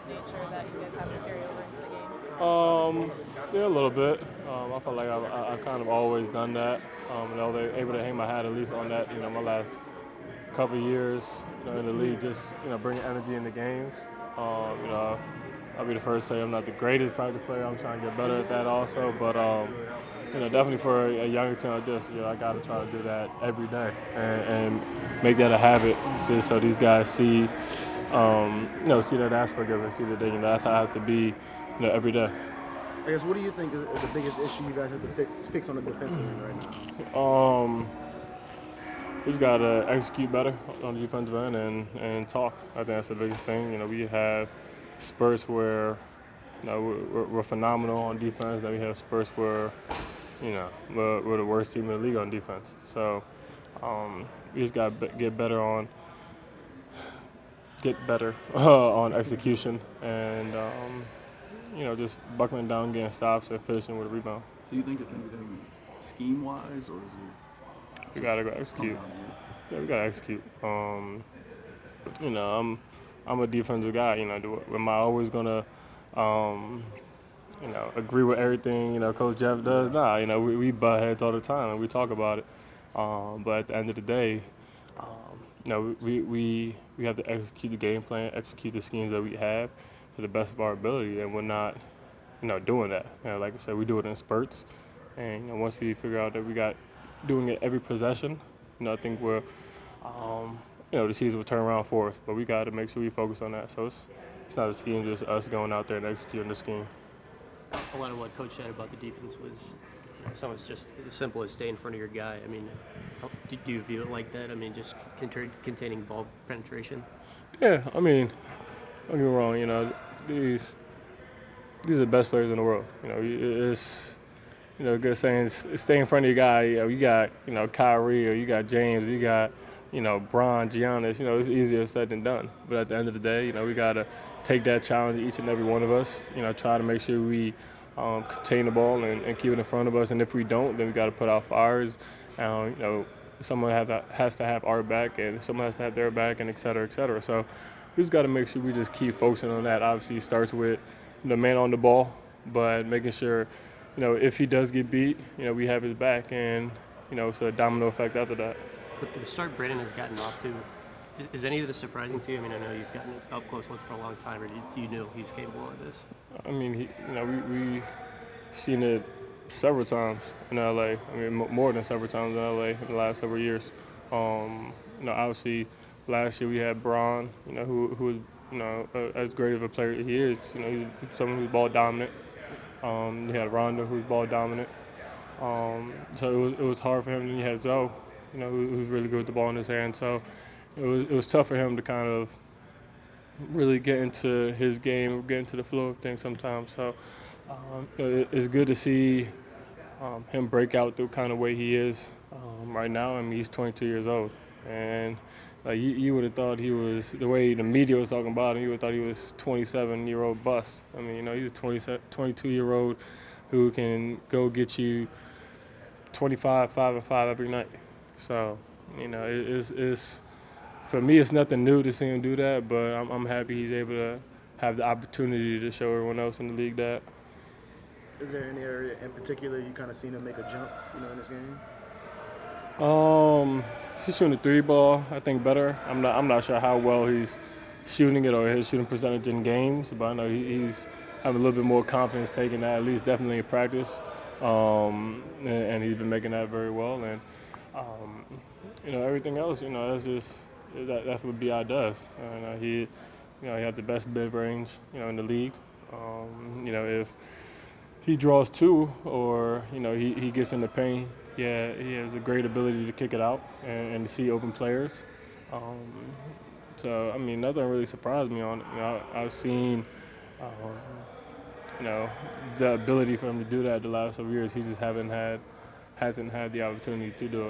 nature that you guys have to carry over into the game? Yeah, a little bit. I feel like I've kind of always done that. They're able to hang my hat at least on that. My last couple of years, in the league, just bringing energy in the games. I'll be the first to say I'm not the greatest practice player. I'm trying to get better at that also. But definitely for a younger team like this, I got to try to do that every day and make that a habit, so these guys see, see that aspect of it, see that that's how I have to be, every day. I guess, what do you think is the biggest issue you guys have to fix on the defensive end right now? We just gotta execute better on the defensive end and talk. I think that's the biggest thing. We have spurts where we're phenomenal on defense. Then we have spurts where we're the worst team in the league on defense. So we just gotta get better on execution and just buckling down, getting stops, and finishing with a rebound. Do you think it's anything scheme-wise, or is it? We gotta go execute. Yeah, we gotta execute. I'm a defensive guy. Am I always gonna, agree with everything Coach Jeff does? Nah. We butt heads all the time and we talk about it. But at the end of the day, we have to execute the game plan, execute the schemes that we have to the best of our ability, and we're not, doing that. Like I said, we do it in spurts, and once we figure out that we got doing it every possession, I think we're, the season will turn around for us. But we got to make sure we focus on that. So it's not a scheme, just us going out there and executing the scheme. A lot of what Coach said about the defense was some was just as simple as stay in front of your guy. I mean, do you view it like that? I mean, just containing ball penetration? Yeah, I mean, don't get me wrong, these are the best players in the world. It's good saying stay in front of your guy. You got Kyrie, or you got James, or you got Bron, Giannis. It's easier said than done. But at the end of the day, we gotta take that challenge, each and every one of us. Try to make sure we contain the ball and keep it in front of us. And if we don't, then we got to put out fires. Someone has to have our back, and someone has to have their back, and et cetera, et cetera. So we just got to make sure we just keep focusing on that. Obviously, it starts with the man on the ball, but making sure, if he does get beat, we have his back, and it's a domino effect after that. But the start Brandon has gotten off to, is any of this surprising to you? I mean, I know you've gotten up close look for a long time, or you knew he's capable of this? I mean, we seen it several times in LA. I mean, more than several times in LA in the last several years. Obviously, last year we had Bron, who was, as great of a player he is, he's someone who's ball dominant. You had Rondo, who's ball dominant. So it was hard for him. Then you had Zoe, who's really good with the ball in his hand. So it was tough for him to kind of really get into his game, get into the flow of things sometimes. So it's good to see him break out the kind of way he is right now. I mean, he's 22 years old, and you would have thought he was, the way the media was talking about him, you would have thought he was 27-year-old bust. I mean, he's a 22-year-old who can go get you 25, 5 and 5 every night. So, it's for me, it's nothing new to see him do that, but I'm happy he's able to have the opportunity to show everyone else in the league that. Is there any area in particular you kind of seen him make a jump, in this game? He's shooting the three ball, I think, better. I'm not sure how well he's shooting it or his shooting percentage in games, but I know he's having a little bit more confidence taking that, at least definitely in practice. And he's been making that very well. And everything else, that's what Bi does. He had the best mid range, in the league. If he draws two, or he gets in the paint, yeah, he has a great ability to kick it out and to see open players. So I mean, nothing really surprised me on it. I've seen, the ability for him to do that the last several years. He just hasn't had the opportunity to do it.